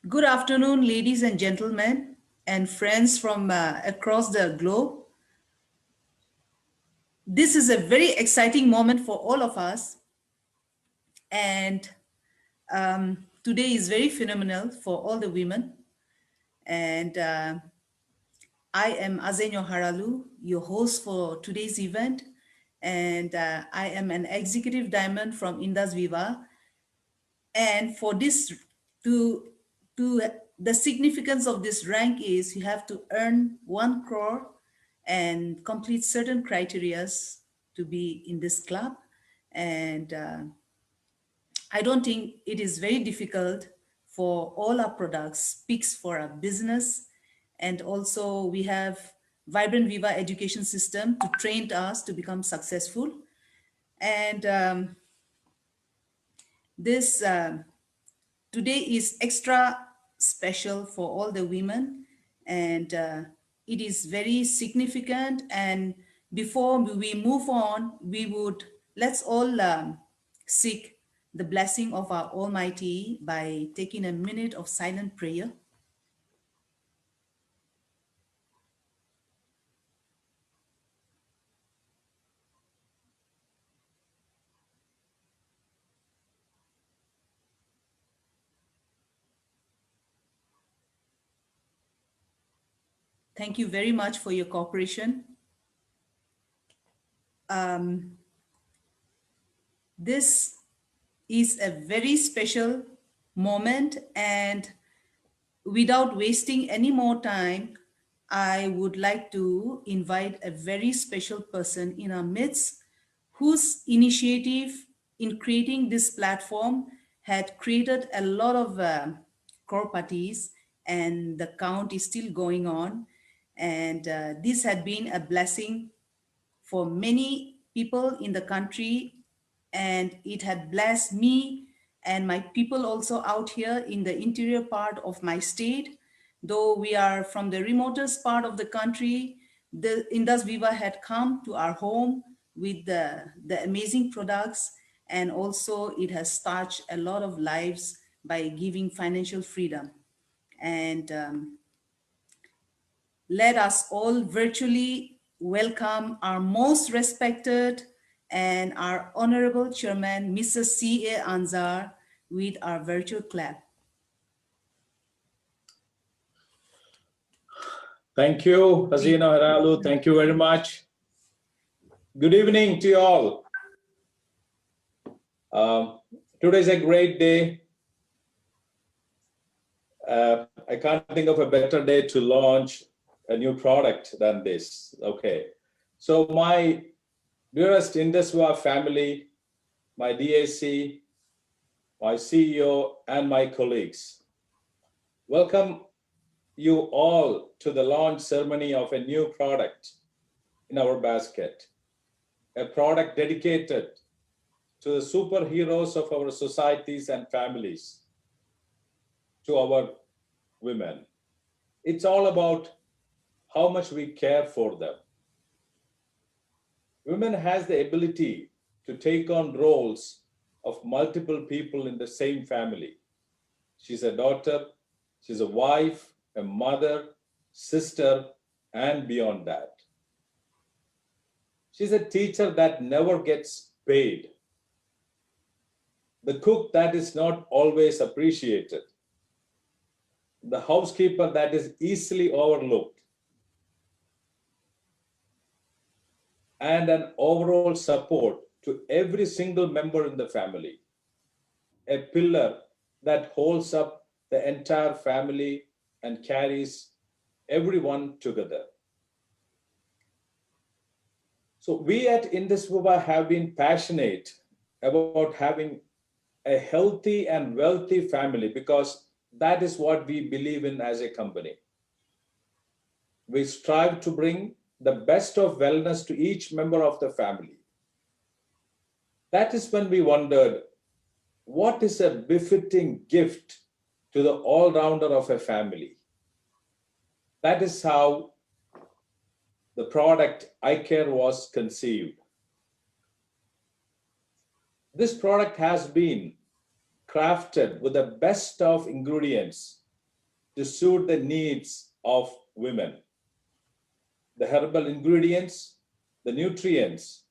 Good afternoon, ladies and gentlemen, and friends from across the globe. This is a very exciting moment for all of us, and today is very phenomenal for all the women. And I am Azenyo Haralu, your host for today's event, and I am an executive diamond from Indus Viva. And for this, to to the significance of this rank is you have to earn 1 crore and complete certain criterias to be in this club. And I don't think it is very difficult for all our products, speaks for our business. And also we have Vibrant Viva education system to train us to become successful. And this today is extra special for all the women, and it is very significant. And before we move on, we would let's all seek the blessing of our Almighty by taking a minute of silent prayer. Thank you very much for your cooperation. This is a very special moment, and without wasting any more time, I would like to invite a very special person in our midst whose initiative in creating this platform had created a lot of core parties, and the count is still going on. And this had been a blessing for many people in the country, and it had blessed me and my people also out here in the interior part of my state. Though we are from the remotest part of the country, the Indus Viva had come to our home with the amazing products, and also it has touched a lot of lives by giving financial freedom. And let us all virtually welcome our most respected and our honorable chairman, Mr. C.A. Anzar, with our virtual clap. Thank you, Hasina Haralu. Thank you very much. Good evening to you all. Today is a great day. I can't think of a better day to launch a new product than this. Okay. So my dearest Indus Viva family, my DAC, my CEO, and my colleagues, welcome you all to the launch ceremony of a new product in our basket, a product dedicated to the superheroes of our societies and families, to our women. It's all about how much we care for them. Women has the ability to take on roles of multiple people in the same family. She's a daughter, she's a wife, a mother, sister, and beyond that. She's a teacher that never gets paid, the cook that is not always appreciated, the housekeeper that is easily overlooked, and an overall support to every single member in the family, a pillar that holds up the entire family and carries everyone together. So we at Indus Viva have been passionate about having a healthy and wealthy family because that is what we believe in as a company. We strive to bring the best of wellness to each member of the family. That is when we wondered, what is a befitting gift to the all-rounder of a family? That is how the product iCare was conceived. This product has been crafted with the best of ingredients to suit the needs of women. The herbal ingredients, the nutrients,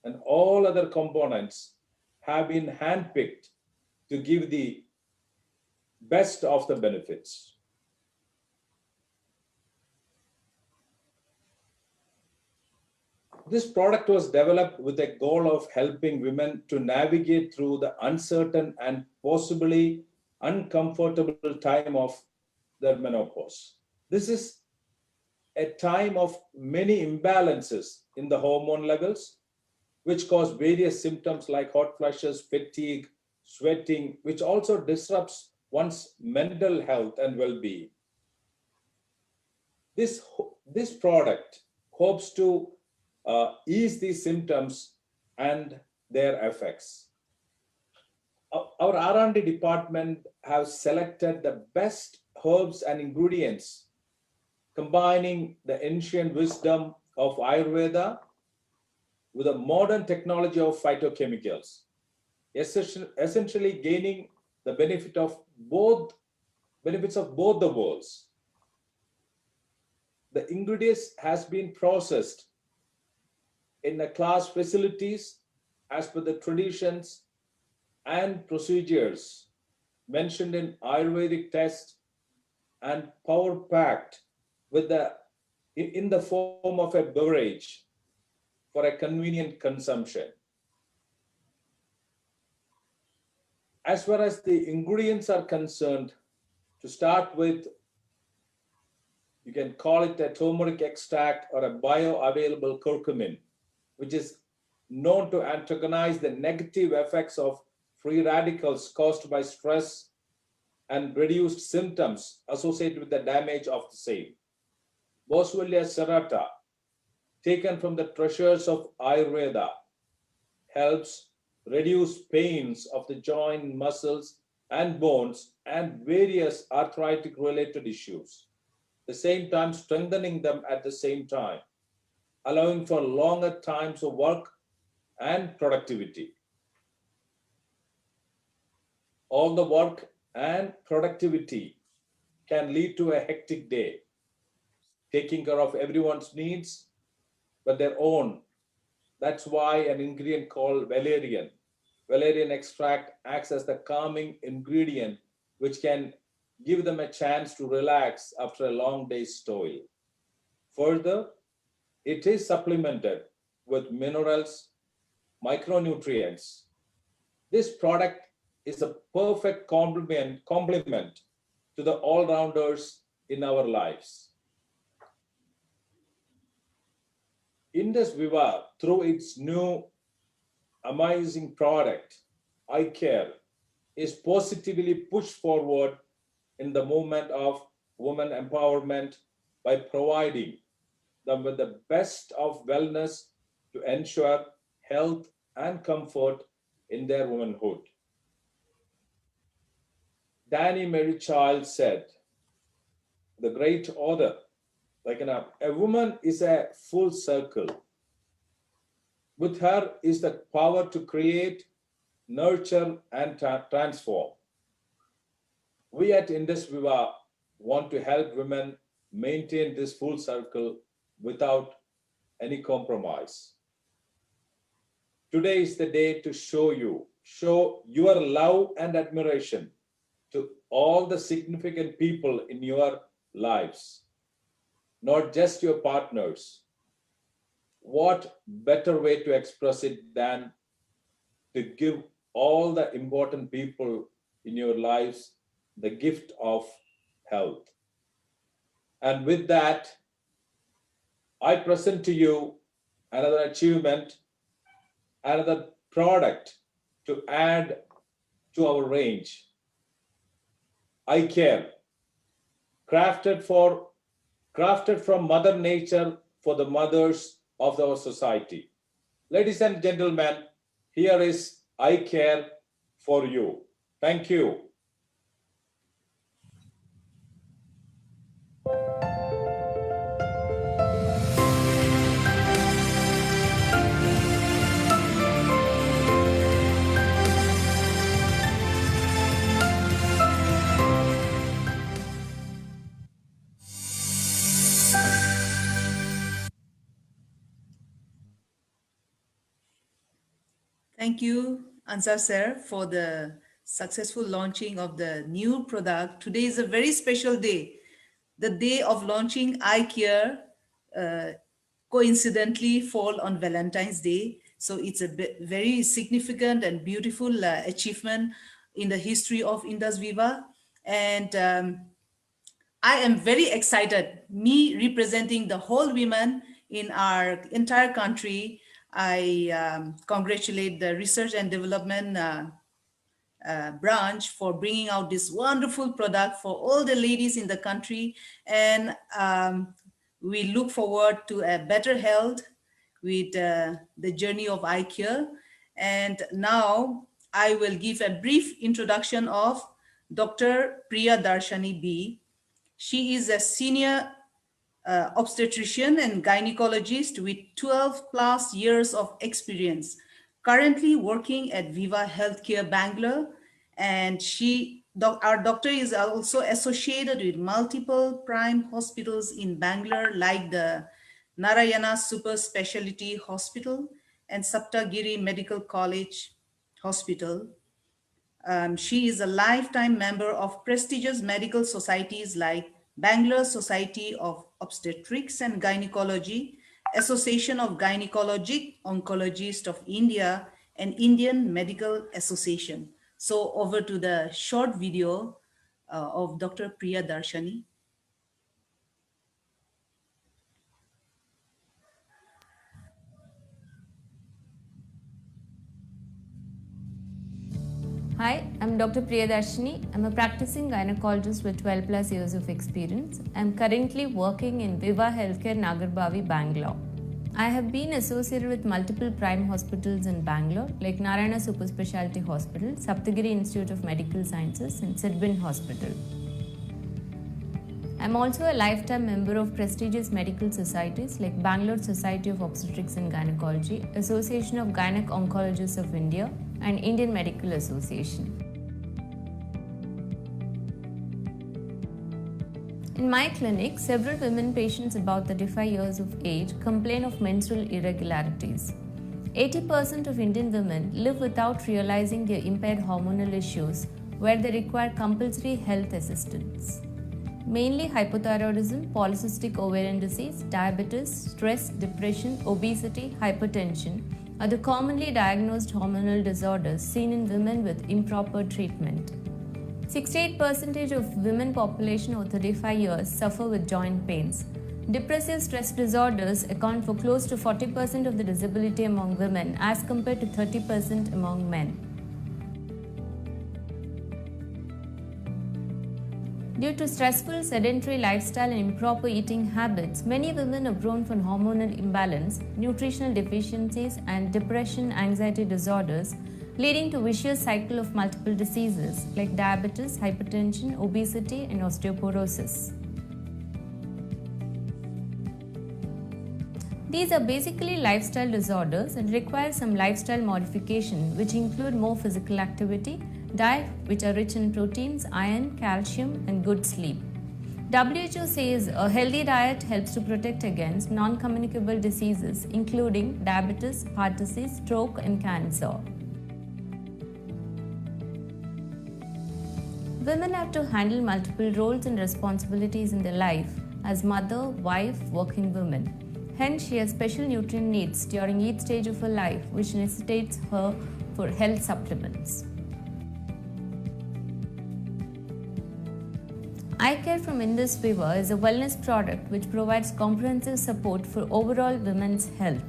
and all other components have been handpicked to give the best of the benefits. This product was developed with a goal of helping women to navigate through the uncertain and possibly uncomfortable time of their menopause. This is a time of many imbalances in the hormone levels, which cause various symptoms like hot flushes, fatigue, sweating, which also disrupts one's mental health and well-being. This product hopes to ease these symptoms and their effects. Our R&D department have selected the best herbs and ingredients, combining the ancient wisdom of Ayurveda with the modern technology of phytochemicals, essentially gaining the benefits of both the worlds. The ingredients has been processed in the class facilities as per the traditions and procedures mentioned in Ayurvedic text and power packed in the form of a beverage for a convenient consumption. As far as the ingredients are concerned, to start with, you can call it a turmeric extract or a bioavailable curcumin, which is known to antagonize the negative effects of free radicals caused by stress and reduced symptoms associated with the damage of the same. Boswellia serrata, taken from the treasures of Ayurveda, helps reduce pains of the joint, muscles, and bones and various arthritic related issues, at the same time strengthening them at the same time, allowing for longer times of work and productivity. All the work and productivity can lead to a hectic day, taking care of everyone's needs but their own. That's why an ingredient called valerian extract acts as the calming ingredient, which can give them a chance to relax after a long day's toil. Further, it is supplemented with minerals, micronutrients. This product is a perfect complement to the all-rounders in our lives. Indus Viva, through its new amazing product, iCare, is positively pushed forward in the movement of women empowerment by providing them with the best of wellness to ensure health and comfort in their womanhood. Danny Merrichild said, the great author, a woman is a full circle. With her is the power to create, nurture, and transform. We at Indus Viva want to help women maintain this full circle without any compromise. Today is the day to show your love and admiration to all the significant people in your lives, not just your partners. What better way to express it than to give all the important people in your lives the gift of health. And with that, I present to you another achievement, another product to add to our range. iCare, crafted from Mother Nature for the mothers of our society. Ladies and gentlemen, here is iCare for you. Thank you. Thank you, Ansar sir, for the successful launching of the new product. Today is a very special day, the day of launching iCare, uh, coincidentally fall on Valentine's Day. So it's a very significant and beautiful achievement in the history of Indus Viva. And I am very excited. Me representing the whole women in our entire country, I congratulate the research and development branch for bringing out this wonderful product for all the ladies in the country. And we look forward to a better health with the journey of iCure. And now I will give a brief introduction of Dr. Priya Darshani B. She is a senior obstetrician and gynecologist with 12 plus years of experience, currently working at Viva Healthcare Bangalore. And our doctor is also associated with multiple prime hospitals in Bangalore, like the Narayana Super Specialty Hospital and Saptagiri Medical College Hospital. She is a lifetime member of prestigious medical societies like Bangalore Society of Obstetrics and Gynecology, Association of Gynecologic Oncologists of India, and Indian Medical Association. So over to the short video of Dr. Priya Darshani. Hi, I'm Dr. Priyadarshini. I'm a practicing gynecologist with 12 plus years of experience. I'm currently working in Viva Healthcare Nagarbavi, Bangalore. I have been associated with multiple prime hospitals in Bangalore like Narayana Super Specialty Hospital, Saptagiri Institute of Medical Sciences, and Sidbin Hospital. I'm also a lifetime member of prestigious medical societies like Bangalore Society of Obstetrics and Gynecology, Association of Gynec Oncologists of India, and Indian Medical Association. In my clinic, several women patients about 35 years of age complain of menstrual irregularities. 80% of Indian women live without realizing their impaired hormonal issues, where they require compulsory health assistance. Mainly hypothyroidism, polycystic ovarian disease, diabetes, stress, depression, obesity, hypertension are the commonly diagnosed hormonal disorders seen in women with improper treatment. 68% of women population over 35 years suffer with joint pains. Depressive stress disorders account for close to 40% of the disability among women as compared to 30% among men. Due to stressful sedentary lifestyle and improper eating habits, many women are prone for hormonal imbalance, nutritional deficiencies, and depression, anxiety disorders, leading to a vicious cycle of multiple diseases like diabetes, hypertension, obesity, and osteoporosis. These are basically lifestyle disorders and require some lifestyle modification, which include more physical activity, diet which are rich in proteins, iron, calcium, and good sleep. WHO says a healthy diet helps to protect against non-communicable diseases including diabetes, heart disease, stroke, and cancer. Women have to handle multiple roles and responsibilities in their life as mother, wife, working woman. Hence, she has special nutrient needs during each stage of her life, which necessitates her for health supplements. iCare from Indus Viva is a wellness product which provides comprehensive support for overall women's health.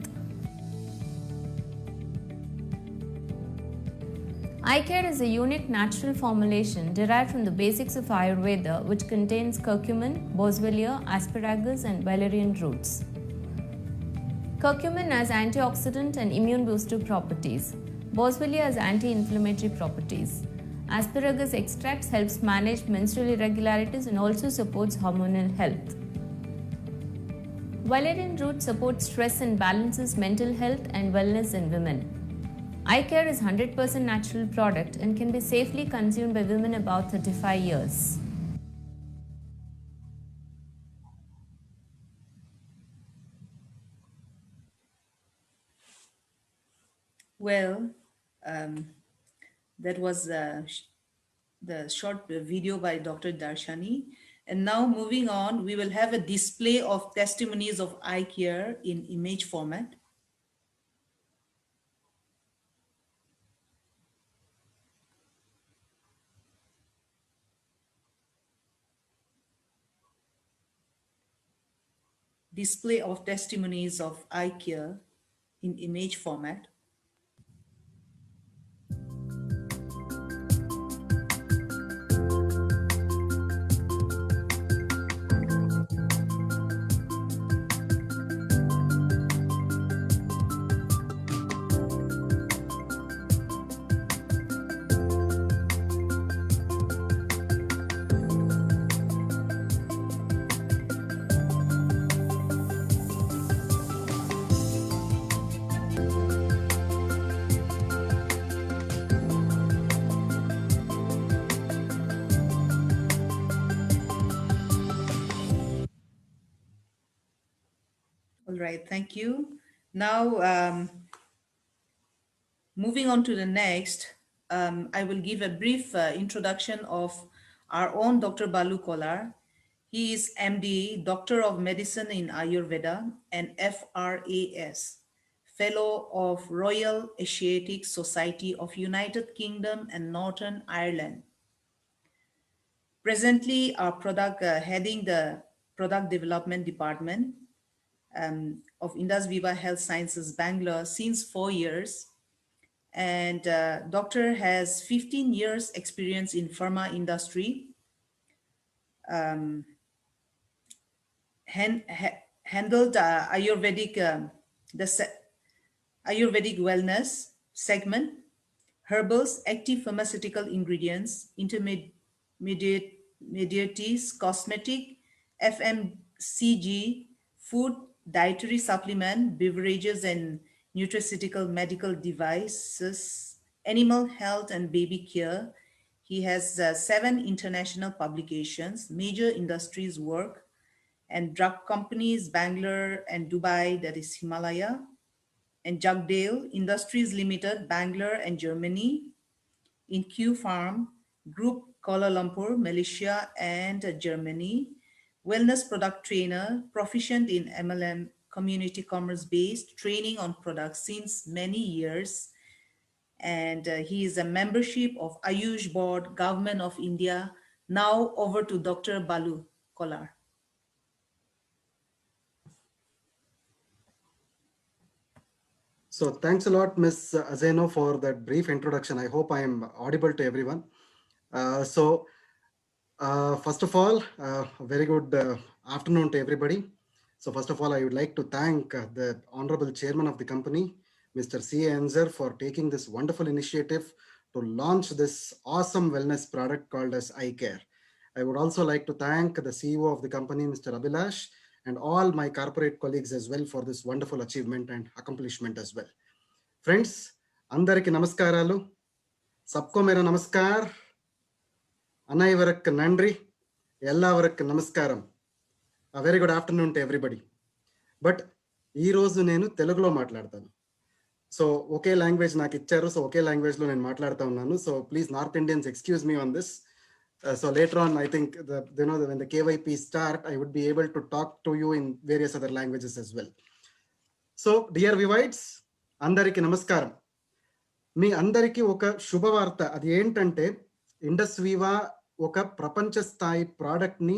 iCare is a unique natural formulation derived from the basics of Ayurveda, which contains curcumin, boswellia, asparagus, and valerian roots. Curcumin has antioxidant and immune booster properties. Boswellia has anti-inflammatory properties. Asparagus extracts helps manage menstrual irregularities and also supports hormonal health. Valerian root supports stress and balances mental health and wellness in women. iCare is 100% natural product and can be safely consumed by women about 35 years. Well, That was the short video by Dr. Darshani. And now moving on, we will have a display of testimonies of eye care in image format. Display of testimonies of eye care in image format. All right, thank you. Now, moving on to the next, I will give a brief introduction of our own Dr. Balu Kolar. He is MD, Doctor of Medicine in Ayurveda, and FRAS, Fellow of Royal Asiatic Society of United Kingdom and Northern Ireland. Presently, our heading the Product Development Department of Indus Viva Health Sciences Bangalore since 4 years. And doctor has 15 years experience in pharma industry, handled Ayurvedic, Ayurvedic wellness segment, herbals, active pharmaceutical ingredients, intermediates, cosmetic, FMCG, food, dietary supplement, beverages and nutraceutical medical devices, animal health and baby care. He has 7 international publications, major industries work, and drug companies, Bangalore and Dubai, that is Himalaya, and Jagdale Industries Limited, Bangalore and Germany, in Q Farm Group, Kuala Lumpur, Malaysia and Germany, wellness product trainer, proficient in MLM, community commerce based training on products since many years. And he is a membership of Ayush Board, Government of India. Now over to Dr. Balu Kolar. So thanks a lot, Ms. Azeno, for that brief introduction. I hope I am audible to everyone. First of all, a very good afternoon to everybody. So first of all, I would like to thank the Honorable Chairman of the company, Mr. C. Anzar, for taking this wonderful initiative to launch this awesome wellness product called as Eye Care. I would also like to thank the CEO of the company, Mr. Abhilash, and all my corporate colleagues as well for this wonderful achievement and accomplishment as well. Friends, andariki namaskaralu. Sabko mera namaskar. Anaivarakku nandri. Ellavarukku namaskaram. A very good afternoon to everybody. But ee roju nenu Telugulo maatladtanu. So okay language నాకు ఇచ్చారు, so ఒకే language లో నేను మాట్లాడుతూ ఉన్నాను. So please north Indians excuse me on this. So later on, I think when the KYP start, I would be able to talk to you in various other languages as well. So dear Vivites, andariki namaskaram. మీ అందరికీ ఒక శుభవార్త. అది ఏంటంటే Indus వివా ఒక ప్రపంచ స్థాయి product ని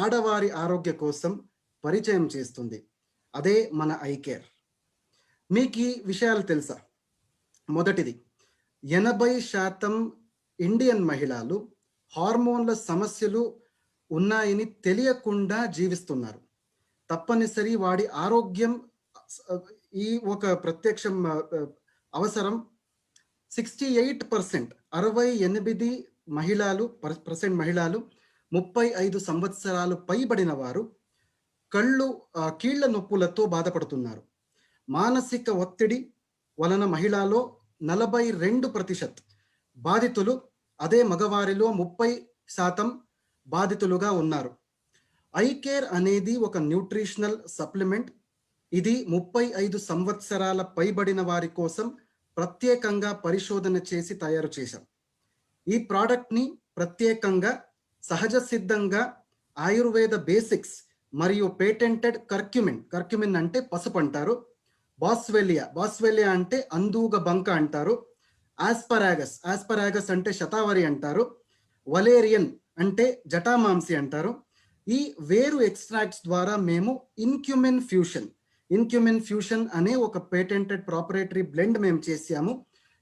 ఆడవారి ఆరోగ్య కోసం పరిచయం చేస్తుంది. అదే మన ఐ కేర్. మీకు ఈ విషయాలు తెలుసా? మొదటిది, 80% ఇండియన్ మహిళలు హార్మోన్ల సమస్యలు ఉన్నాయని తెలియకుండా జీవిస్తున్నారు. తప్పనిసరి వాడి ఆరోగ్యం ఈ ఒక ప్రత్యక్షం అవసరం. 68% 68% మహిళలు 35 సంవత్సరాలు పైబడిన వారు కీళ్ల నొప్పులతో బాధపడుతున్నారు. మానసిక ఒత్తిడి వలన మహిళలో 42% బాధితులు, అదే మగవారిలో 30% బాధితులుగా ఉన్నారు. ఐ కేర్ అనేది ఒక న్యూట్రిషనల్ సప్లిమెంట్. ఇది 35 సంవత్సరాల పైబడిన వారి కోసం ప్రత్యేకంగా పరిశోధన చేసి తయారు చేశాం. ఈ ప్రోడక్ట్ని ప్రత్యేకంగా సహజ సిద్ధంగా ఆయుర్వేద బేసిక్స్ మరియు పేటెంటెడ్ కర్క్యుమిన్ అంటే పసుపు అంటారు, బాస్వెలియా అంటే అందూగ బంక అంటారు, ఆస్పరాగస్ అంటే శతావరి అంటారు, వలేరియన్ అంటే జటామాంసి అంటారు. ఈ వేరు ఎక్స్ట్రాక్ట్స్ ద్వారా మేము ఇన్క్యుమిన్ ఫ్యూషన్ అనే ఒక పేటెంటెడ్ ప్రాపరేటరీ బ్లెండ్ మేము చేసాము.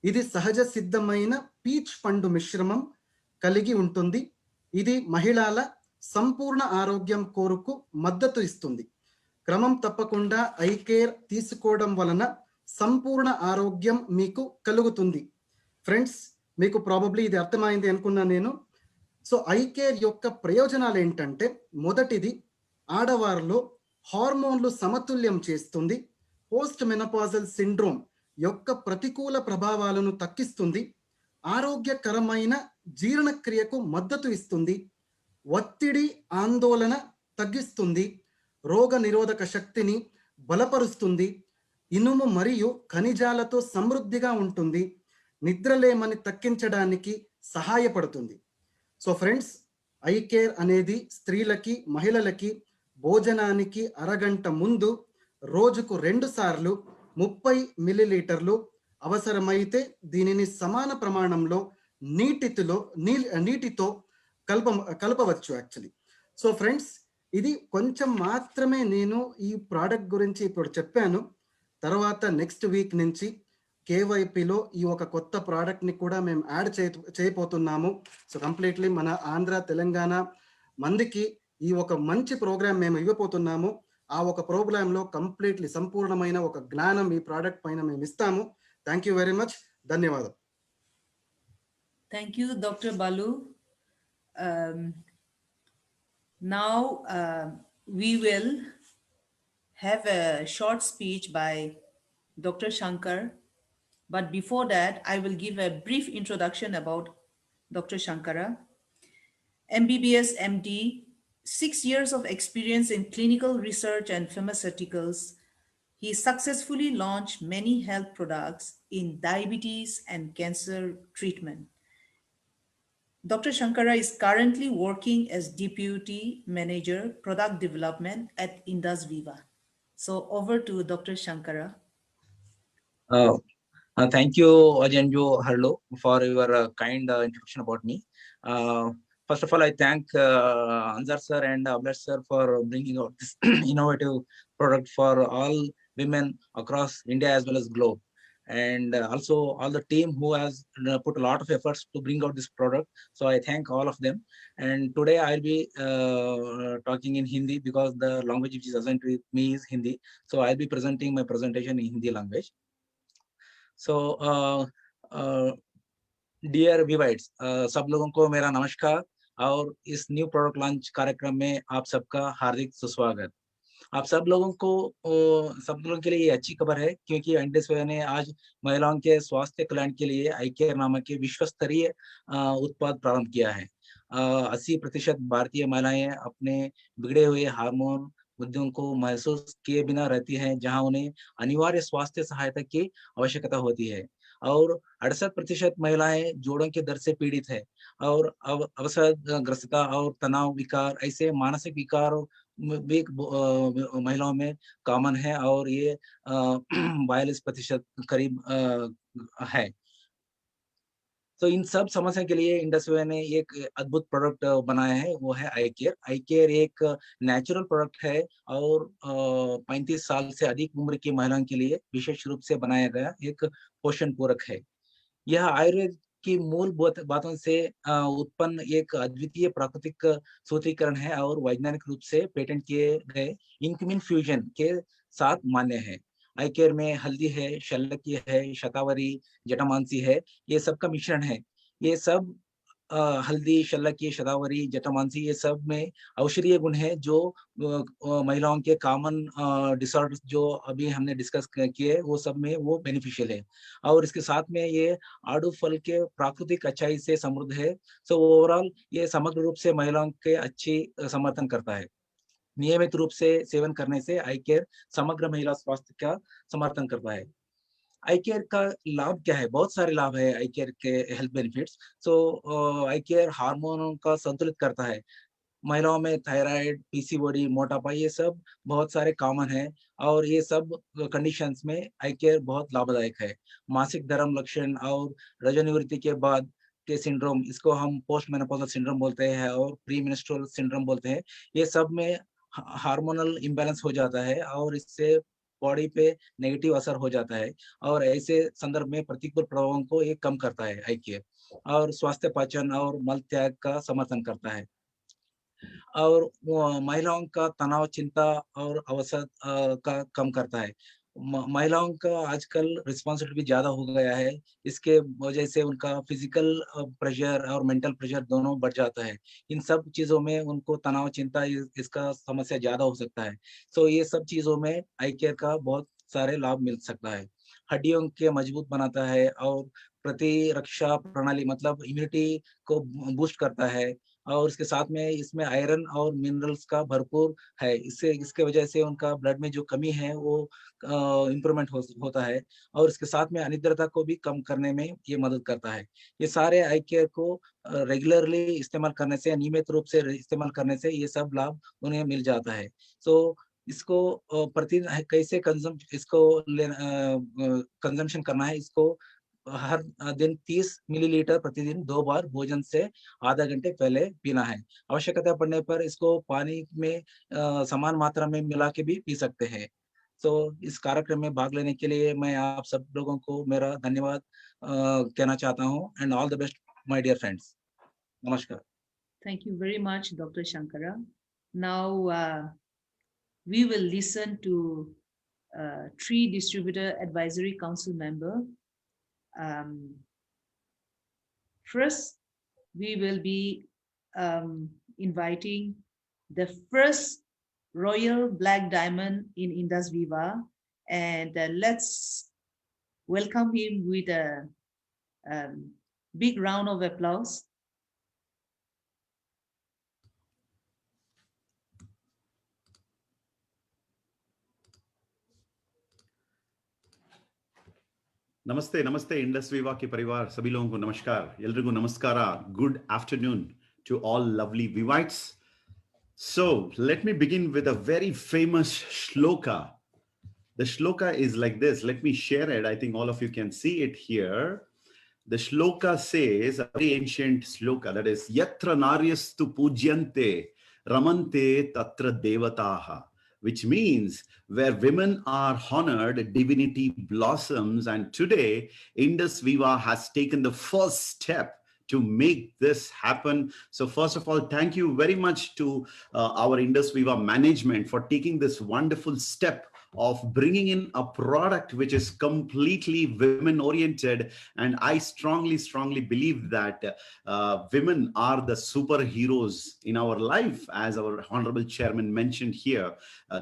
ఇది సహజ సిద్ధమైన పీచ్ పండు మిశ్రమం కలిగి ఉంటుంది. ఇది మహిళల సంపూర్ణ ఆరోగ్యం కోరుకు మద్దతు ఇస్తుంది. క్రమం తప్పకుండా ఐ కేర్ తీసుకోవడం వలన సంపూర్ణ ఆరోగ్యం మీకు కలుగుతుంది. ఫ్రెండ్స్, మీకు ప్రాబబ్లీ ఇది అర్థమైంది అనుకున్నా నేను. సో ఐ కేర్ యొక్క ప్రయోజనాలు ఏంటంటే, మొదటిది ఆడవారిలో హార్మోన్లు సమతుల్యం చేస్తుంది, పోస్ట్ మెనోపాజల్ సిండ్రోమ్ యొక్క ప్రతికూల ప్రభావాలను తగ్గిస్తుంది, ఆరోగ్యకరమైన జీర్ణక్రియకు మద్దతు ఇస్తుంది, ఒత్తిడి ఆందోళన తగ్గిస్తుంది, రోగ నిరోధక శక్తిని బలపరుస్తుంది, ఇనుము మరియు ఖనిజాలతో సమృద్ధిగా ఉంటుంది, నిద్రలేమని తగ్గించడానికి సహాయపడుతుంది. సో ఫ్రెండ్స్, ఐ కేర్ అనేది స్త్రీలకి మహిళలకి భోజనానికి అరగంట ముందు రోజుకు 2 సార్లు 30 మిల్లీలీటర్లు, అవసరమైతే దీనిని సమాన ప్రమాణంలో నీటితో కలపవచ్చు యాక్చువల్లీ. సో ఫ్రెండ్స్, ఇది కొంచెం మాత్రమే నేను ఈ ప్రోడక్ట్ గురించి ఇప్పుడు చెప్పాను. తర్వాత నెక్స్ట్ వీక్ నుంచి కేవైపీలో ఈ ఒక కొత్త ప్రోడక్ట్ని కూడా మేము యాడ్ చేయబోతున్నాము. సో కంప్లీట్లీ మన ఆంధ్ర తెలంగాణ మందికి ఈ ఒక మంచి ప్రోగ్రామ్ మేము ఇవ్వబోతున్నాము. ఆ ఒక ప్రోగ్రాంలో కంప్లీట్లీ సంపూర్ణమైన ఒక జ్ఞానం ఈ ప్రోడక్ట్ పైన మేము ఇస్తాము. Thank you very much. ధన్యవాదాలు. Thank you, Dr. Balu. Now we will have a short speech by Dr. Shankar. But before that, I will give a brief introduction about Dr. Shankara. MBBS MD, 6 years of experience in clinical research and pharmaceuticals. He successfully launched many health products in diabetes and cancer treatment. Dr. Shankara is currently working as Deputy Manager, Product Development at Indus Viva. So over to Dr. Shankara. Thank you, Ajanju Harlo, for your kind introduction about me. First of all, I thank Anzar sir and Abler sir for bringing out this innovative product for all women across India as well as globe. And also all the team who has put a lot of efforts to bring out this product. So I thank all of them. And today I'll be talking in Hindi because the language which is assigned with me is Hindi. So I'll be presenting my presentation in Hindi language. So dear Vivaites, सब लोगों को मेरा नमस्कार और इस new product launch कार्यक्रम में आप सबका हार्दिक सुस्वागत। आप सब लोगों के लिए ये अच्छी खबर है क्योंकि इंडस विवा ने आज महिलाओं के स्वास्थ्य कल्याण के लिए आई केयर नामक के विश्व स्तरीय उत्पाद प्रारंभ किया है। 80% भारतीय महिलाएं अपने बिगड़े हुए हार्मोन मुद्दों को महसूस किए बिना रहती हैं, जहां उन्हें अनिवार्य स्वास्थ्य सहायता की आवश्यकता होती है और 68% महिलाएं जोड़ों के दर्द से पीड़ित है और अवसादग्रस्तता और तनाव विकार ऐसे मानसिक विकार भी महिलाओं में कॉमन है और ये 42% करीब है। तो इन सब समस्या के लिए इंडस विवा ने एक अद्भुत प्रोडक्ट बनाया है, वो है आई केयर। आई केयर एक नेचुरल प्रोडक्ट है और 35 साल से अधिक उम्र की महिलाओं के लिए विशेष रूप से बनाया गया एक पोषण पूरक है। यह आयुर्वेद की मूल बातों से उत्पन्न एक अद्वितीय प्राकृतिक सूत्रीकरण है और वैज्ञानिक रूप से पेटेंट किए गए इनक्यूमिन फ्यूजन के साथ मान्य है। आई केयर में हल्दी है, शल्यकी है, शतावरी, जटामांसी है, ये सब का मिश्रण है। ये सब हल्दी, शल्यकी, शतावरी, जटामांसी ये सब में औषधीय गुण है जो महिलाओं के कॉमन डिसऑर्डर्स जो अभी हमने डिस्कस किए वो सब में वो बेनिफिशियल है और इसके साथ में ये आड़ू फल के प्राकृतिक अच्छाई से समृद्ध है। सो ओवरऑल ये समग्र रूप से महिलाओं के अच्छी समर्थन करता है। नियमित रूप से सेवन करने से आई केयर समग्र महिला स्वास्थ्य का समर्थन करता है। आई केयर का लाभ क्या है? बहुत सारे लाभ है आई केयर के हेल्थ बेनिफिट्स। सो आई केयर हार्मोन का संतुलित करता है। महिलाओं में थायराइड, पीसीओडी, मोटापा ये सब बहुत सारे कॉमन है और ये सब कंडीशंस में आई केयर बहुत लाभदायक है। मासिक धर्म लक्षण और रजोनिवृत्ति के बाद के सिंड्रोम, इसको हम पोस्ट मेनोपॉजल सिंड्रोम बोलते हैं और प्री मेंस्ट्रुअल सिंड्रोम बोलते हैं। ये सब में हार्मोनल इम्बैलेंस हो जाता है और इससे बॉडी पे नेगेटिव असर हो जाता है और ऐसे संदर्भ में प्रतिकूल प्रभावों को ये कम करता है आई केयर, और स्वास्थ्य पाचन और मल त्याग का समर्थन करता है। और महिलाओं का तनाव, चिंता और अवसाद का कम करता है। महिलाओं का आजकल रिस्पॉन्सिबिलिटी भी ज़्यादा हो गया है। इसके वजह से उनका फिजिकल प्रेशर और मेंटल प्रेशर दोनों बढ़ जाता है। इन सब चीज़ों में उनको तनाव, चिंता इसका समस्या ज़्यादा हो सकता है। सो ये सब चीज़ों में आई केयर का बहुत सारे लाभ मिल सकता है। हड्डियों के मजबूत बनाता है और प्रतिरक्षा प्रणाली मतलब इम्यूनिटी को बूस्ट करता है और इसके साथ में इसमें आयरन और मिनरल्स का भरपूर है। इससे इसके वजह से उनका ब्लड में जो कमी है वो इम्प्रूवमेंट होता है और इसके साथ में अनिद्रता को भी कम करने में ये मदद करता है। ये सारे आई केयर को रेगुलरली इस्तेमाल करने से, नियमित रूप से इस्तेमाल करने से ये सब लाभ उन्हें मिल जाता है। सो इसको प्रतिदिन कैसे कंजम्पशन करना है, इसको हर दिन 30 मिलीलीटर प्रतिदिन 2 बार भोजन से आधा घंटे पहले पीना है। आवश्यकता पड़ने पर इसको पानी में समान मात्रा में मिला के भी पी सकते हैं। तो इस कार्यक्रम में भाग लेने के लिए मैं आप सब लोगों को मेरा धन्यवाद कहना चाहता हूँ and all the best my dear friends. नमस्कार। Thank you very much, Dr. Shankara. Now we will listen to Tree Distributor Advisory Council member. First, we will be inviting the first Royal Black Diamond in Indus Viva, and let's welcome him with a big round of applause. नमस्ते नमस्ते Indus विवा के परिवार सभी लोगों को नमस्कार एल्रिगू नमस्कार good afternoon to all lovely Vivites. So let me begin with a very famous shloka. The shloka is like this. Let me share it. I think all of you can see it here. The shloka says, a very ancient shloka, that is yatra naryastu pujyante ramante tatra devataha, which means where women are honored, divinity blossoms. And today, Indus Viva has taken the first step to make this happen. So first of all, thank you very much to our Indus Viva management for taking this wonderful step of bringing in a product which is completely women oriented. And I strongly believe that women are the superheroes in our life. As our honorable chairman mentioned here,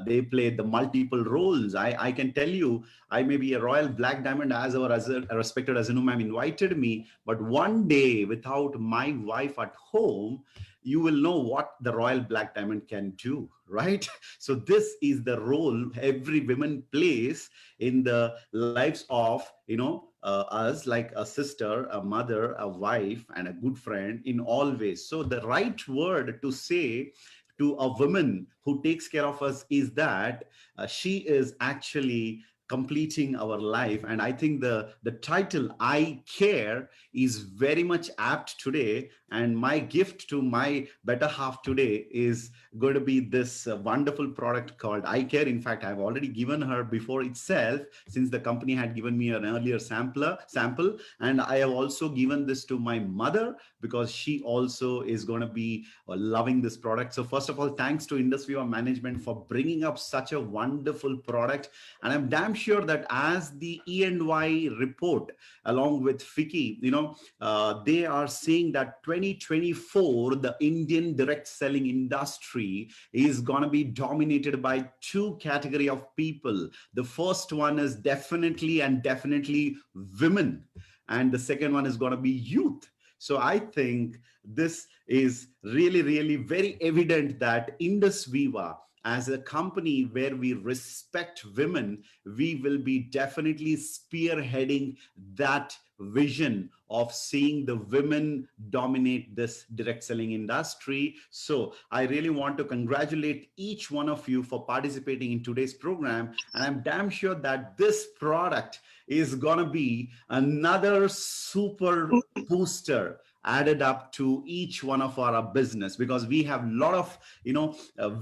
they play the multiple roles. I can tell you, I may be a Royal Black Diamond, as our respected Azanu ma'am invited me, but one day without my wife at home, you will know what the Royal Black Diamond can do, right? So this is the role every woman plays in the lives of, us, like a sister, a mother, a wife, and a good friend in all ways. So the right word to say to a woman who takes care of us is that she is actually completing our life. And I think the title I Care is very much apt today. And my gift to my better half today is going to be this wonderful product called I Care. In fact, I've already given her before itself, since the company had given me an earlier sample. And I have also given this to my mother because she also is going to be loving this product. So first of all, thanks to Indus Viva management for bringing up such a wonderful product. And I'm damn sure that as the E&Y report along with FICCI, they are saying that 2024, the Indian direct selling industry is going to be dominated by two category of people. The first one is definitely women. And the second one is going to be youth. So I think this is really very evident that Indus Viva as a company where we respect women, we will be definitely spearheading that vision of seeing the women dominate this direct selling industry. So I really want to congratulate each one of you for participating in today's program. And I'm damn sure that this product is going to be another super booster added up to each one of our business, because we have a lot of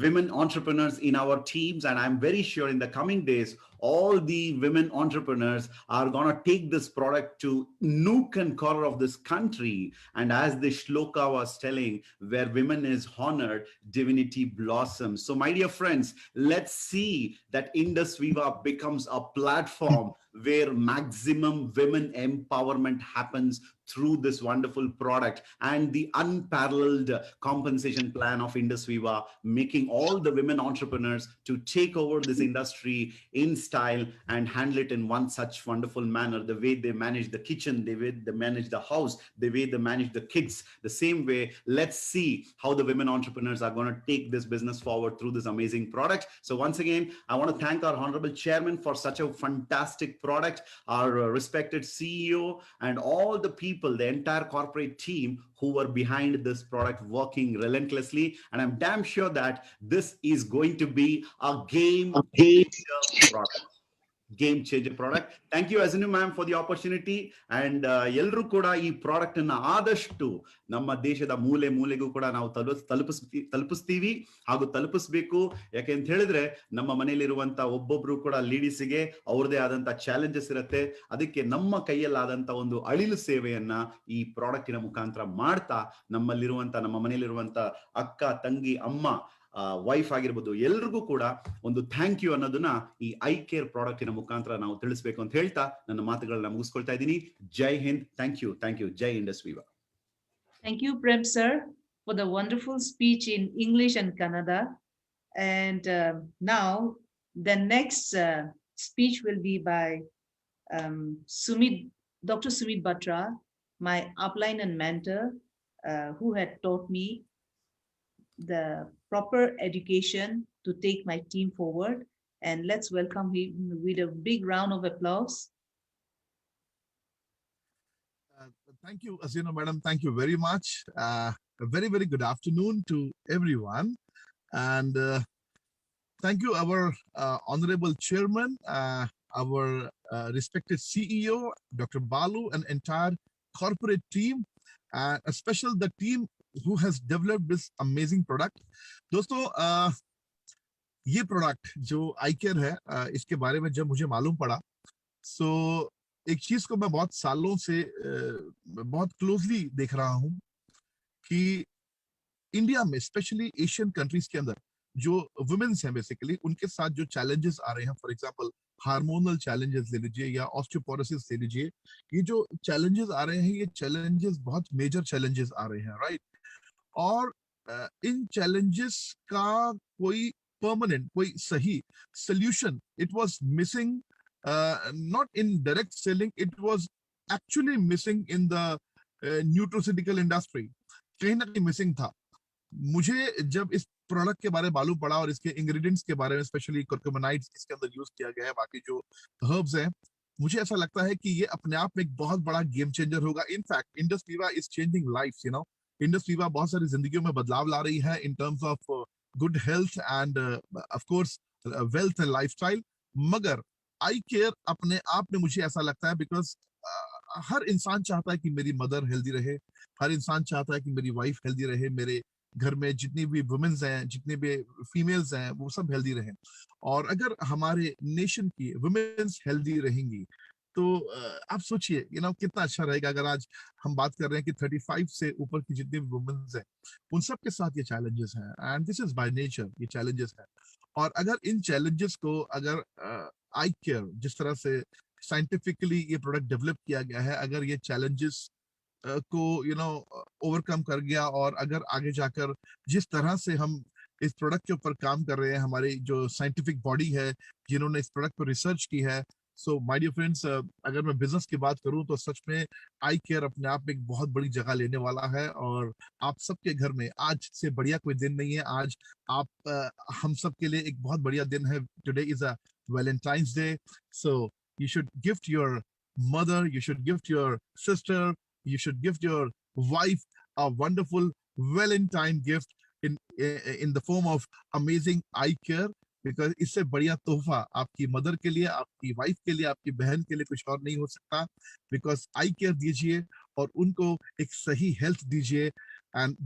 women entrepreneurs in our teams, and I'm very sure in the coming days all the women entrepreneurs are going to take this product to nook and corner of this country. And as the shloka was telling, where women is honored, divinity blossoms. So my dear friends, let's see that Indus Viva becomes a platform where maximum women empowerment happens through this wonderful product and the unparalleled compensation plan of Indus Viva, making all the women entrepreneurs to take over this industry in style and handle it in one such wonderful manner. The way they manage the kitchen, the way they manage the house, the way they manage the kids, the same way. Let's see how the women entrepreneurs are going to take this business forward through this amazing product. So once again, I want to thank our honorable chairman for such a fantastic product, our respected CEO, and all the people, the entire corporate team who were behind this product working relentlessly. And I'm damn sure that this is going to be a game changer product. Game changer product. Thank you, Azinu ma'am, for the opportunity. And ಎಲ್ಲರೂ ಕೂಡ ಈ product ಅನ್ನ ಆದಷ್ಟು ನಮ್ಮ ದೇಶದ ಮೂಲೆ ಮೂಲೆಗೂ ಕೂಡ ನಾವು ತಲುಪಿಸ್ತೀವಿ ಹಾಗೂ ತಲುಪಿಸ್ಬೇಕು. ಯಾಕೆ ಅಂತ ಹೇಳಿದ್ರೆ ನಮ್ಮ ಮನೆಯಲ್ಲಿರುವಂತ ಒಬ್ಬೊಬ್ರು ಕೂಡ ಲೇಡೀಸ್ಗೆ ಅವ್ರದೇ ಆದಂತ ಚಾಲೆಂಜಸ್ ಇರುತ್ತೆ. ಅದಕ್ಕೆ ನಮ್ಮ ಕೈಯಲ್ಲಾದಂತ ಒಂದು ಅಳಿಲು ಸೇವೆಯನ್ನ ಈ ಪ್ರಾಡಕ್ಟಿನ ಮುಖಾಂತರ ಮಾಡ್ತಾ ನಮ್ಮ ಮನೆಯಲ್ಲಿರುವಂತ ಅಕ್ಕ, ತಂಗಿ, ಅಮ್ಮ, ವೈಫ್ ಆಗಿರ್ಬೋದು, ಎಲ್ರಿಗೂ ಕೂಡ ಒಂದು ಥ್ಯಾಂಕ್ ಯು ಅನ್ನೋದನ್ನ ಈ ಐ ಕೇರ್ ಪ್ರಾಡಕ್ಟಿನ ಮುಖಾಂತರ ನಾವು ತಿಳಿಸ್ಬೇಕು ಅಂತ ಹೇಳ್ತಾ ನನ್ನ ಮಾತುಗಳನ್ನ ಮುಗಿಸ್ಕೊಳ್ತಾ ಇದ್ದೀನಿ. Jai Hind. Thank you. Jai Indus Viva. Thank you, Prem sir, for the wonderful speech in English and Kannada. And now the next speech will be by Dr. Sumit Batra, my upline and mentor, who had taught me the proper education to take my team forward. And let's welcome him with a big round of applause. Thank you, Azinu madam. Thank you very much. A very, very good afternoon to everyone. And thank you, our honorable chairman, our respected CEO, Dr. Balu, and entire corporate team, especially the team who has developed this amazing product. दोस्तों, ये product जो आई care है, इसके बारे में जब मुझे मालूम पड़ा, सो एक चीज को मैं बहुत सालों से बहुत क्लोजली देख रहा हूं कि इंडिया में, स्पेशली एशियन कंट्रीज के अंदर, जो वुमेन्स हैं बेसिकली, उनके साथ जो चैलेंजेस आ रहे हैं, फॉर एग्जांपल हार्मोनल चैलेंजेस ले लीजिए या ऑस्टियोपोरोसिस ले लीजिए, ये जो चैलेंजेस आ रहे हैं, ये चैलेंजेस बहुत मेजर चैलेंजेस आ रहे हैं, राइट? और इन चैलेंजेस का कोई परमानेंट, कोई सही solution it was missing, not in direct selling, it was actually missing in the nutraceutical industry. कहीं ना कहीं मिसिंग था. मुझे जब इस प्रोडक्ट के बारे में मालूम पड़ा और इसके इंग्रेडिएंट्स के बारे में, स्पेशली कर्कुमिनाइड्स इसके अंदर यूज किया गया है, बाकी जो हर्ब्स हैं, मुझे ऐसा लगता है कि ये अपने आप में एक बहुत बड़ा गेम चेंजर होगा. In fact Indus Viva is changing lives, you know. Indus Viva बहुत सारी जिंदगियों में बदलाव ला रही है in terms of good health and of course wealth and lifestyle. मगर आई केयर अपने आप में मुझे ऐसा लगता है, बिकॉज हर इंसान चाहता है कि मेरी मदर हेल्दी रहे, हर इंसान चाहता है कि मेरी वाइफ हेल्दी रहे, मेरे घर में जितनी भी वुमेन्स हैं, जितने भी फीमेल्स हैं, वो सब हेल्दी रहें. और अगर हमारे नेशन की वुमेन्स हेल्दी रहेंगी तो आप सोचिए, यू नो, कितना अच्छा रहेगा. अगर आज हम बात कर रहे हैं कि 35 से ऊपर की जितनी भी वुमेन्स हैं, उन सब के साथ ये चैलेंजेस हैं, and this is by nature, ये चैलेंजेस हैं. और अगर इन चैलेंजेस को, अगर आई केयर जिस तरह से साइंटिफिकली ये प्रोडक्ट डेवलप किया गया है, अगर ये चैलेंजेस को यू नो ओवरकम कर गया, और अगर आगे जाकर जिस तरह से हम इस प्रोडक्ट के ऊपर काम कर रहे हैं, हमारी जो साइंटिफिक बॉडी है जिन्होंने इस प्रोडक्ट पर रिसर्च की है, सो माय डियर फ्रेंड्स, अगर मैं बिजनेस की बात करूं तो सच में आई केयर अपने आप में एक बहुत बड़ी जगह लेने वाला है, और आप सबके घर में आज से बढ़िया कोई दिन नहीं है। आज हम सब के लिए एक बहुत बढ़िया दिन है। Today is a Valentine's day, so you should gift your mother, you should gift your sister, you should gift your wife a wonderful Valentine gift in the form of amazing eye care, because इससे बढ़िया तोहफा आपकी mother के लिए, आपकी wife के लिए, आपकी बहन के लिए कुछ और नहीं हो सकता। बिकॉज आई केयर दीजिए और उनको एक सही हेल्थ दीजिए, एंड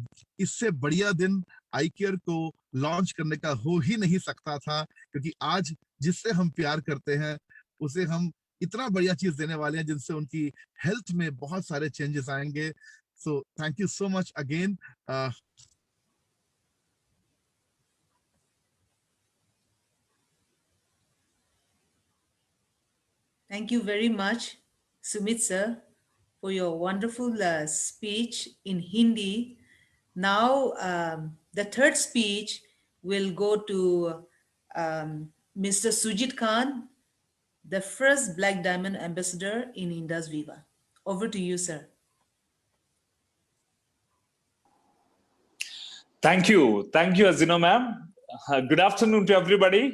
इससे बढ़िया दिन आई केयर को लॉन्च करने का हो ही नहीं सकता था, क्योंकि आज जिससे हम प्यार करते हैं उसे हम इतना बढ़िया चीज देने वाले हैं जिनसे उनकी हेल्थ में बहुत सारे चेंजेस आएंगे। So thank you so much again. Thank you very much, Sumit sir, for your wonderful speech in Hindi. Now, the third speech will go to Mr. Sujit Khan, the first Black Diamond Ambassador in Indus Viva. Over to you, sir. Thank you, Azina ma'am. Good afternoon to everybody.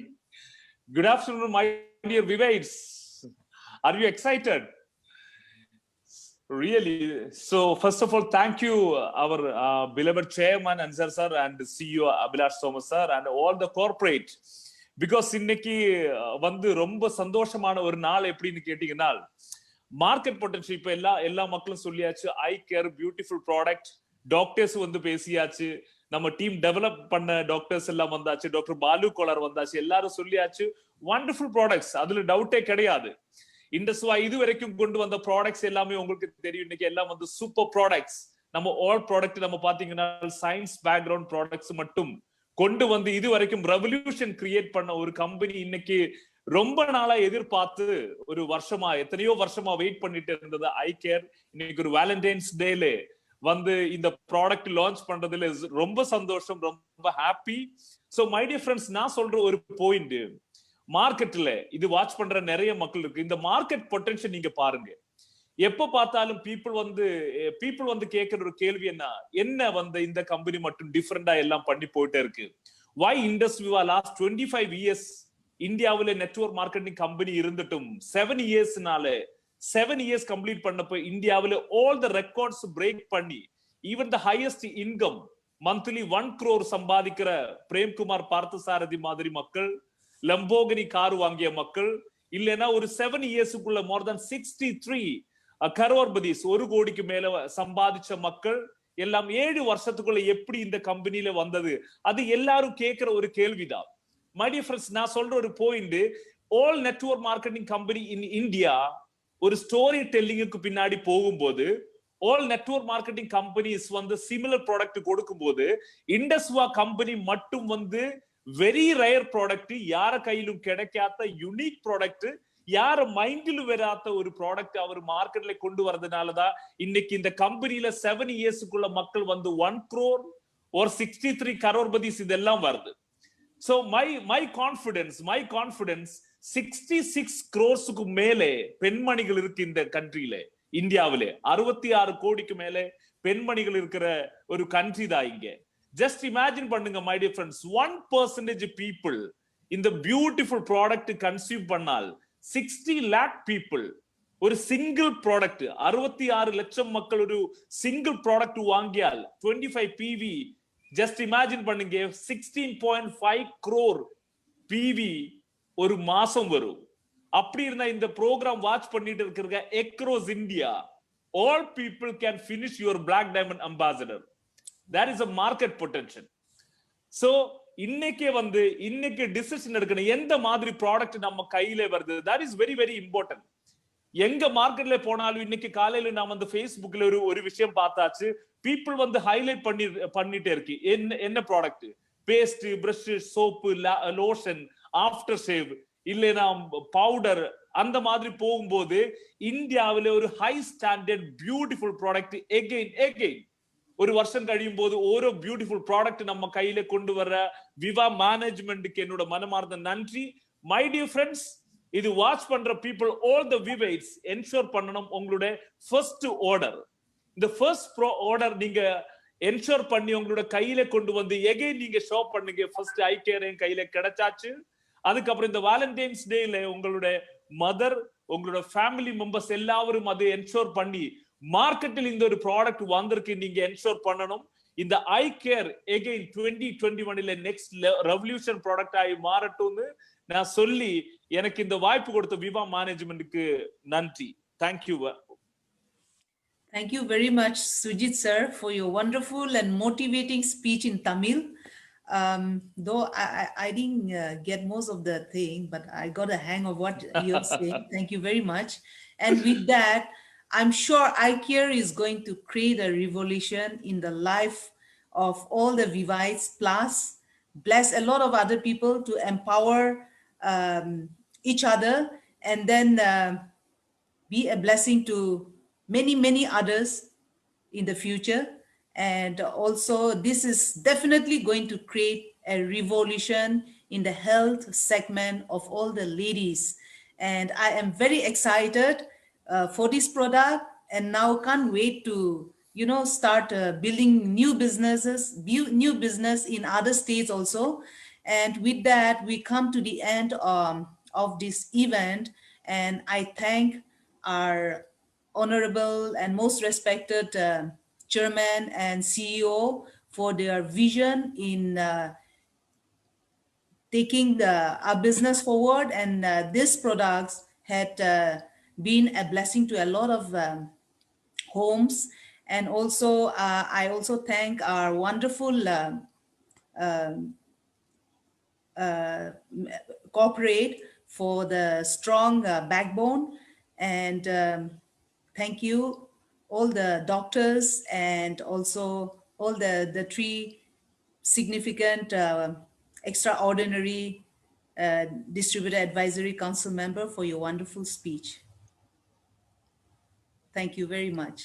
Good afternoon, my dear Vivates. Are you excited? Really? So first of all, thank you, our beloved chairman Ansar sir and CEO Abhilash Thomas sir and all the corporate. Because இன்னைக்கு வந்து ரொம்ப சந்தோஷமான ஒரு நாள் எப்படின்னு கேட்டீங்கன்னா, market potential இப்ப எல்லா மக்களும் சொல்லியாச்சு. ஐ கேர் பியூட்டிஃபுல் ப்ராடக்ட், டாக்டர்ஸ் வந்து பேசியாச்சு, நம்ம டீம் டெவலப் பண்ண டாக்டர்ஸ் எல்லாம் வந்தாச்சு, டாக்டர் பாலு கோலார் வந்தாச்சு, எல்லாரும் சொல்லியாச்சு. வண்டர்ஃபுல் ப்ராடக்ட்ஸ், அதுல டவுட்டே கிடையாது. இண்டஸ்வா இது வரைக்கும் கொண்டு வந்த ப்ராடக்ட்ஸ் எல்லாமே உங்களுக்கு தெரியும். இன்னைக்கு எல்லாம் வந்து சூப்பர் ப்ராடக்ட்ஸ். நம்ம ஆல் ப்ராடக்ட் நம்ம பாத்தீங்கன்னா சயின்ஸ் பேக்ரவுண்ட் ப்ராடக்ட்ஸ் மட்டும் கொண்டு வந்து இது வரைக்கும் ரெவல்யூஷன் கிரியேட் பண்ண ஒரு கம்பெனி இன்னைக்கு ரொம்ப நாளா எதிர்பார்த்து ஒரு வருஷமா எத்தனையோ வருஷமா வெயிட் பண்ணிட்டு இருந்தது ஐ கேர். இன்னைக்கு ஒரு வேலண்டைன்ஸ் டேல வந்து இந்த ப்ராடக்ட் லான்ச் பண்றதுல ரொம்ப சந்தோஷம், ரொம்ப happy. So my dear friends, நான் சொல்ற ஒரு பாயிண்ட், மார்க்கெட்ல இது வாட்ச் பண்ற நிறைய மக்கள் இருக்கு. இந்த மார்க்கெட் பொட்டன்ஷியல் நீங்க பாருங்க. எப்ப பார்த்தாலும் பீப்புள் வந்து கேட்கிற ஒரு கேள்வி என்ன வந்து இந்த கம்பெனி மட்டும் டிஃபரெண்டா எல்லாம் பண்ணி போயிட்டே இருக்கு. Why Indus Viva last 25 years இந்தியாவில நெட்வொர்க் மார்க்கெட்டிங் கம்பெனி இருந்துட்டும் 7 இயர்ஸ் கம்ப்ளீட் பண்ணப்போ இந்தியாவில ஆல் த ரெக்கார்ட்ஸ் பிரேக் பண்ணி even the highest income monthly 1 crore சம்பாதிக்கிற பிரேம்குமார் பார்த்தசாரதி மாதிரி மக்கள், லம்போகினி கார் வாங்கிய மக்கள், இல்லைன்னா ஒரு 7 இயர்ஸுக்குள்ள மோர் தென் 63 கரோர்பதிஸ் 1 கோடிக்கு மேல சம்பாதிச்ச மக்கள் எல்லாம் 7 வருஷத்துக்குள்ள எப்படி இந்த கம்பெனில வந்தது? அது எல்லாரும் கேட்கிற ஒரு கேள்விதான். மை டியர் ஃப்ரெண்ட்ஸ், நான் சொல்ற ஒரு point, all network marketing company in India ஒரு ஸ்டோரி டெல்லிங்குக்கு பின்னாடி போகும்போது, ஆல் நெட்வொர்க் மார்க்கெட்டிங் கம்பெனிஸ் வந்து சிமிலர் ப்ராடக்ட் கொடுக்கும்போது, இண்டஸ்வா கம்பெனி மட்டும் வந்து வெரி ரேர் ப்ராடக்ட், யார கையிலும் கிடைக்காத யுனிக் ப்ராடக்ட், யார மைண்டிலும் வராத ஒரு ப்ராடக்ட் அவர் மார்க்கெட்ல கொண்டு வரதுனாலதான் இன்னைக்கு இந்த கம்பெனில 7 இயர்ஸுக்குள்ள மக்கள் வந்து 1 crore or 63 கரோர்பதிஸ் இதெல்லாம் வருது. So my confidence 66 crores-க்கு மேலே பெண்மணிகள் இருக்கு இந்த கண்ட்ரியில. இந்தியாவிலே 66 கோடிக்கு மேலே பெண்மணிகள் இருக்கிற ஒரு கண்ட்ரி தான் இங்க. ஜஸ்ட் இமேஜின் பண்ணுங்க மை டியர் ஃப்ரெண்ட்ஸ், 1% people இந்த பியூட்டிஃபுல் ப்ராடக்ட் கன்சியூம் பண்ணால் 60 lakh people ஒரு சிங்கிள் ப்ராடக்ட், 66 லட்சம் மக்கள் ஒரு சிங்கிள் ப்ராடக்ட் வாங்கியால் 25 PV, ஜஸ்ட் இமேஜின் பண்ணுங்க 16.5 crore PV ஒரு மாசம் வரும். அப்படி இருந்தா இந்த ப்ரோக்ராம் வாட்ச் பண்ணிட்டு இருக்கிற across India, all people can finish your Black Diamond Ambassador. That is a market potential. So இன்னைக்கு டிசிஷன் எடுக்கணும், எந்த மாதிரி ப்ராடக்ட் நம்ம கையில வருது. That is very very important. எங்க மார்க்கெட்ல போனாலும் இன்னைக்கு காலையில நான் வந்து Facebookல ஒரு விஷயம் பார்த்தாச்சு. பீப்புள் வந்து ஹைலைட் பண்ணிட்டே இருக்கு. என்ன product, paste, brush, soap, lotion, after shave, இல்லைன்னா பவுடர், அந்த மாதிரி போகும்போது இந்தியாவில ஒரு high standard beautiful product again ஒரு வருஷம் கழியும் போது ஒரு பியூட்டிஃபுல் ப்ராடக்ட் நம்ம கையில கொண்டு வர விவா மேனேஜ்மெண்ட்டுக்கு என்னோட மனமார்ந்த நன்றி. மை டியர் ஃப்ரெண்ட்ஸ், இது வாட்ச் பண்ற பீப்புள் ஆல் த விவைட்ஸ் என்ஷூர் பண்ணணும் உங்களுடைய ஃபர்ஸ்ட் ஆர்டர். இந்த ஃபர்ஸ்ட் ஆர்டர் நீங்க என்ஷூர் பண்ணி உங்களோட கையில கொண்டு வந்து எகைன் நீங்க ஷோ பண்ணுங்க. ஃபர்ஸ்ட் ஐ கேர் என் கையில கிடைச்சாச்சு. அதுக்கப்புறம் இந்த வேலண்டைன்ஸ் டேல உங்களுடைய மதர், உங்களோட ஃபேமிலி மெம்பர்ஸ் எல்லாரும் அது என்ஷூர் பண்ணி மார்க்கெட்டில் இந்த ஒரு ப்ராடக்ட் வந்திருக்கு நீங்க என்ஷூர் பண்ணணும். இந்த I care again 2021 next revolution product ஆகி மாறட்டும்னு நான் சொல்லி எனக்கு இந்த வாய்ப்பு கொடுத்த விவா மேனேஜ்மெண்ட்டுக்கு நன்றி. Thank you. Thank you very much, Sujit sir, for your wonderful and motivating speech in Tamil. Though I didn't get most of the thing, but I got a hang of what you're saying. Thank you very much. And with that, I'm sure iCare is going to create a revolution in the life of all the Vivites, plus bless a lot of other people to empower each other, and then be a blessing to many others in the future. And also this is definitely going to create a revolution in the health segment of all the ladies. And I am very excited for this product, and now can't wait to start building new businesses, new business in other states also. And with that, we come to the end of this event, and I thank our honorable and most respected chairman and CEO for their vision in taking our business forward. And these products had been a blessing to a lot of homes. And also, I also thank our wonderful corporate for the strong backbone. And thank you, all the doctors, and also all the three significant extraordinary Distributor Advisory Council member for your wonderful speech. Thank you very much.